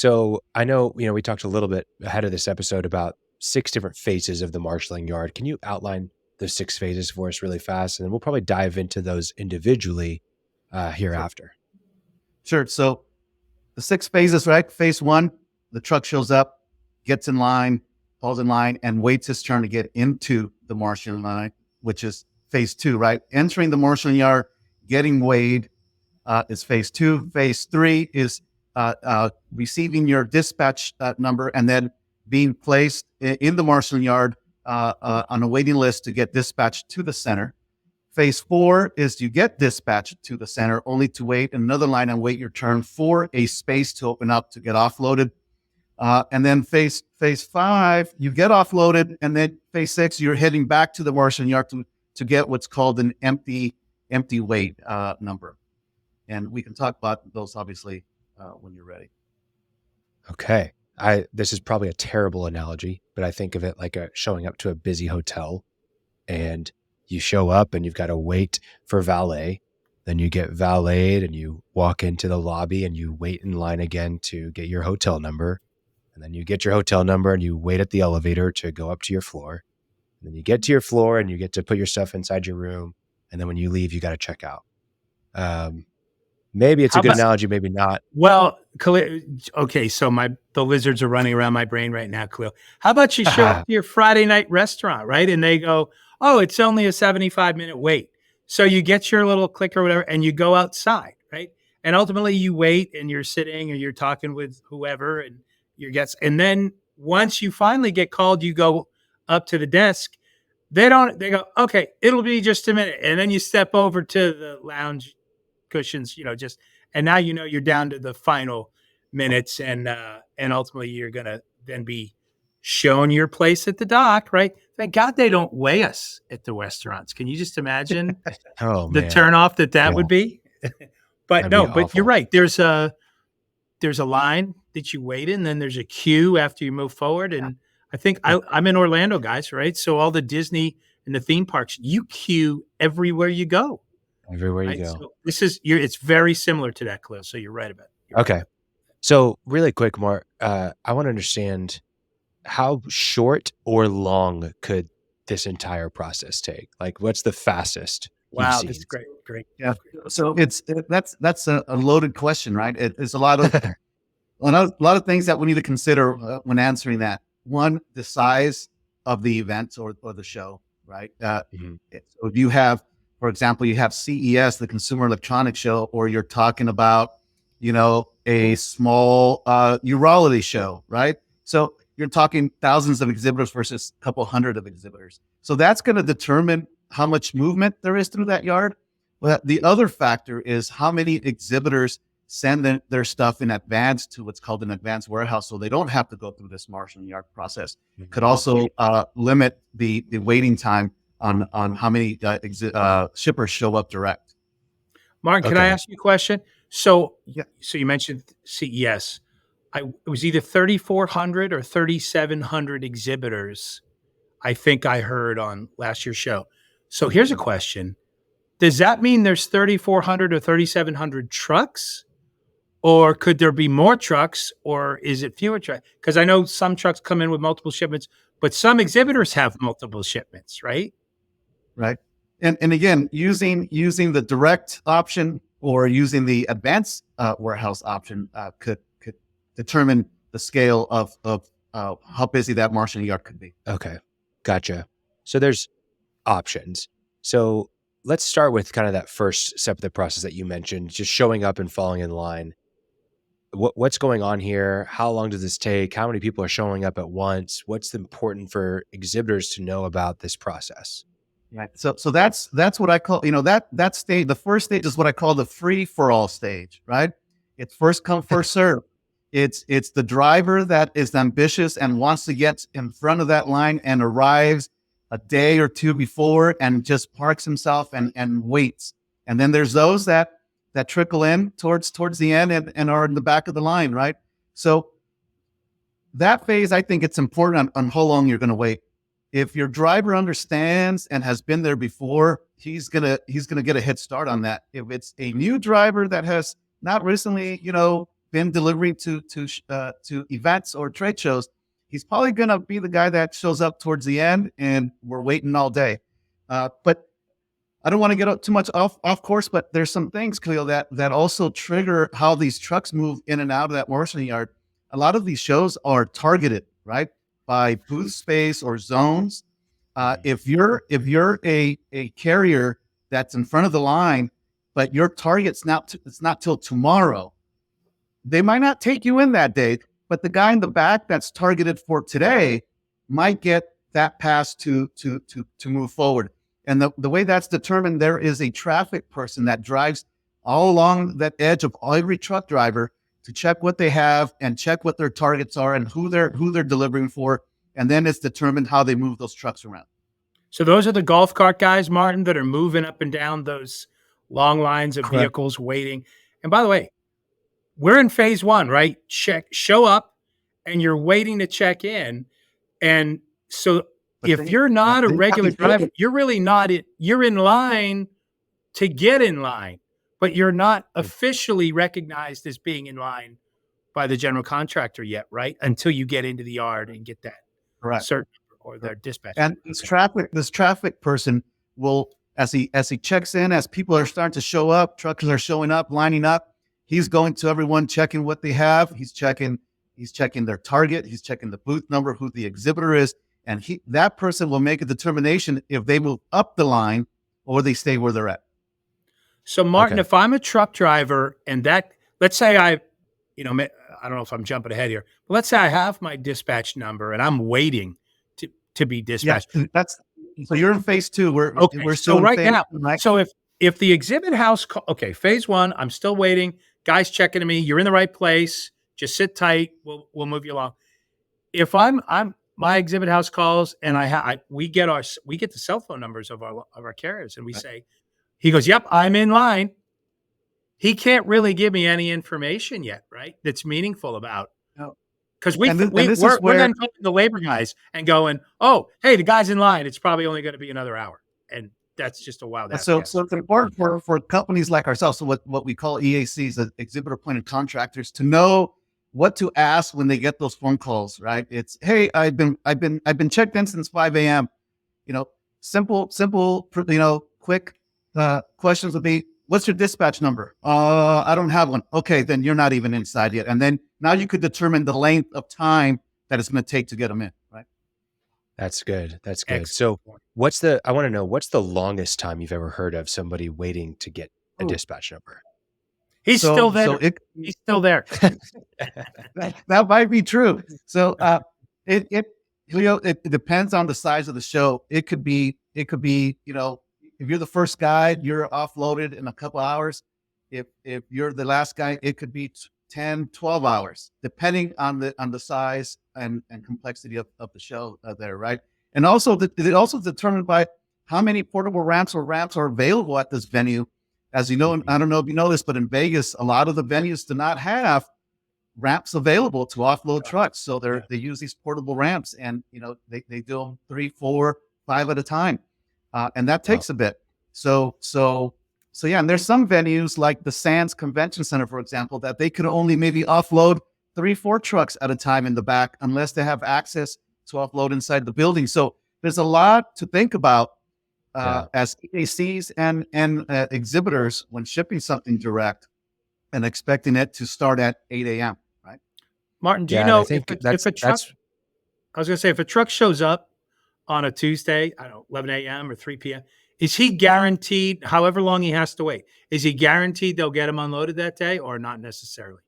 So I know, we talked a little bit ahead of this episode about 6 different phases of the marshaling yard. Can you outline those 6 phases for us really fast? And then we'll probably dive into those individually Sure. hereafter. Sure. So the 6 phases, right? Phase one, the truck shows up, gets in line, falls in line, and waits his turn to get into the marshaling line, which is phase two, right? Entering the marshaling yard, getting weighed is phase two. Phase three is receiving your dispatch number and then being placed in the marshaling yard on a waiting list to get dispatched to the center. Phase four is you get dispatched to the center only to wait in another line and wait your turn for a space to open up to get offloaded. And then phase five, you get offloaded. And then phase six, you're heading back to the marshaling yard to get what's called an empty weight number. And we can talk about those obviously when you're ready. Okay. This is probably a terrible analogy, but I think of it like showing up to a busy hotel, and you show up and you've got to wait for valet. Then you get valeted and you walk into the lobby and you wait in line again to get your hotel number. And then you get your hotel number and you wait at the elevator to go up to your floor. And then you get to your floor and you get to put your stuff inside your room. And then when you leave, you got to check out. Maybe it's a good analogy, maybe not. Well, Khalil, okay, so the lizards are running around my brain right now, Khalil. How about you show up to your Friday night restaurant, right? And they go, oh, it's only a 75-minute wait. So you get your little click or whatever, and you go outside, right? And ultimately you wait and you're sitting or you're talking with whoever and your guests. And then once you finally get called, you go up to the desk. They go, okay, it'll be just a minute. And then you step over to the lounge cushions, and now you're down to the final minutes, and ultimately you're gonna then be shown your place at the dock, right? Thank God they don't weigh us at the restaurants. Can you just imagine the turnoff that would be? But but you're right. There's a line that you wait in, then there's a queue after you move forward, and I think I'm in Orlando, guys, right? So all the Disney and the theme parks, you queue everywhere you go. Everywhere you go. So it's very similar to that, Khalil. So you're right about it. Okay. So really quick, Mark, I want to understand how short or long could this entire process take? Like, what's the fastest? Wow, that's great. Yeah. So that's a loaded question, right? It's a lot of things that we need to consider when answering that. One, the size of the event or the show, right? So if you have, for example, you have CES, the Consumer Electronics Show, or you're talking about, a small urology show, right? So you're talking thousands of exhibitors versus a couple hundred of exhibitors. So that's going to determine how much movement there is through that yard. But the other factor is how many exhibitors send their stuff in advance to what's called an advanced warehouse, so they don't have to go through this marshaling yard process. Could also limit the waiting time on how many shippers show up direct. Martin, can I ask you a question? So you mentioned CES. It was either 3,400 or 3,700 exhibitors, I think I heard on last year's show. So here's a question. Does that mean there's 3,400 or 3,700 trucks? Or could there be more trucks, or is it fewer trucks? Because I know some trucks come in with multiple shipments, but some exhibitors have multiple shipments, right? Right. And again, using the direct option or using the advanced warehouse option could determine the scale of how busy that marshaling yard could be. Okay. Gotcha. So there's options. So let's start with kind of that first step of the process that you mentioned, just showing up and falling in line. What's going on here? How long does this take? How many people are showing up at once? What's important for exhibitors to know about this process? Right. So that's what I call, that stage, the first stage is what I call the free for all stage, right? It's first come, first serve. It's the driver that is ambitious and wants to get in front of that line and arrives a day or two before and just parks himself and waits. And then there's those that trickle in towards the end and are in the back of the line, right? So that phase, I think it's important on how long you're going to wait. If your driver understands and has been there before, he's gonna get a head start on that. If it's a new driver that has not recently, been delivering to events or trade shows, he's probably going to be the guy that shows up towards the end, and we're waiting all day. But I don't want to get too much off course, but there's some things, Khalil, that also trigger how these trucks move in and out of that marshaling yard. A lot of these shows are targeted, right, by booth space or zones. If you're a carrier that's in front of the line, but your target's it's not till tomorrow, they might not take you in that day, but the guy in the back that's targeted for today might get that pass to move forward. And the way that's determined, there is a traffic person that drives all along that edge of every truck driver to check what they have and check what their targets are and who they're delivering for. And then it's determined how they move those trucks around. So those are the golf cart guys, Martin, that are moving up and down those long lines of vehicles waiting. And by the way, we're in phase one, right? Show up and you're waiting to check in. And so if you're not a regular driver, you're really not you're in line to get in line, but you're not officially recognized as being in line by the general contractor yet, right? Until you get into the yard and get that certain or their dispatch. And this traffic person will, as he checks in, as people are starting to show up, truckers are showing up, lining up, he's going to everyone, checking what they have. He's checking their target. He's checking the booth number, who the exhibitor is. And that person will make a determination if they move up the line or they stay where they're at. So Martin, if I'm a truck driver and let's say I don't know if I'm jumping ahead here, but let's say I have my dispatch number and I'm waiting to be dispatched. Yeah, so you're in phase two. We're still so right phase, now. Right? So if the exhibit house, phase one, I'm still waiting. Guys checking to me. You're in the right place. Just sit tight. We'll move you along. If my exhibit house calls and we get the cell phone numbers of our carriers and we say, he goes, yep, I'm in line. He can't really give me any information yet, right? That's meaningful about. Because we're then calling the labor guys and going, oh, hey, the guy's in line. It's probably only going to be another hour. And that's just a wild ass. So it's important for companies like ourselves, so what we call EACs, exhibitor appointed contractors, to know what to ask when they get those phone calls, right? It's, hey, I've been checked in since 5 a.m. Simple, quick questions would be, what's your dispatch number? I don't have one. Okay, then you're not even inside yet. And then now you could determine the length of time that it's going to take to get them in, right? That's good. Excellent. So I want to know, what's the longest time you've ever heard of somebody waiting to get a dispatch number? He's still there. He's still there. That might be true. So it depends on the size of the show. It could be, if you're the first guy, you're offloaded in a couple hours. If you're the last guy, it could be 10, 12 hours, depending on the size and complexity of the show there, right? And also, it also determined by how many portable ramps are available at this venue. As you know, I don't know if you know this, but in Vegas, a lot of the venues do not have ramps available to offload trucks. So they use these portable ramps, and they do them 3, 4, 5 at a time. And that takes a bit. So yeah, and there's some venues like the Sands Convention Center, for example, that they could only maybe offload 3, 4 trucks at a time in the back, unless they have access to offload inside the building. So there's a lot to think about as EACs and exhibitors when shipping something direct and expecting it to start at 8 a.m. Right? Martin, do you know if a truck? I was going to say, if a truck shows up on a Tuesday, I don't know, 11 a.m. or 3 p.m., is he guaranteed, however long he has to wait, is he guaranteed they'll get him unloaded that day, or not necessarily?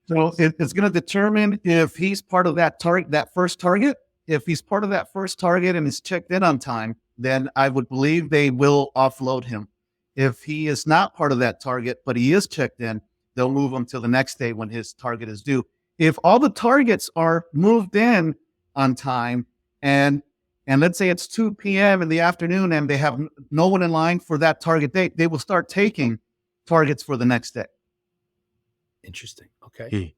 So it's going to determine if he's part of that first target. If he's part of that first target and is checked in on time, then I would believe they will offload him. If he is not part of that target, but he is checked in, they'll move him till the next day when his target is due. If all the targets are moved in on time, and let's say it's 2 p.m. in the afternoon and they have no one in line for that target date, they will start taking targets for the next day. Interesting. Okay.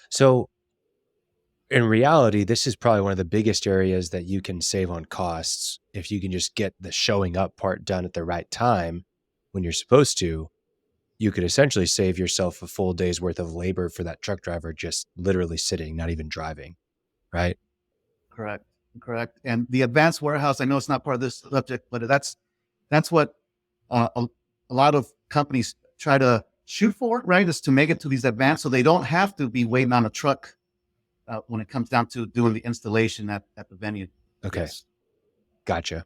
So in reality, this is probably one of the biggest areas that you can save on costs if you can just get the showing up part done at the right time when you're supposed to. you could essentially save yourself a full day's worth of labor for that truck driver just literally sitting, not even driving, right? Correct. And the advanced warehouse, I know it's not part of this subject, but that's what a lot of companies try to shoot for, right? Is to make it to these advanced, so they don't have to be waiting on a truck when it comes down to doing the installation at the venue. Okay. Yes. Gotcha.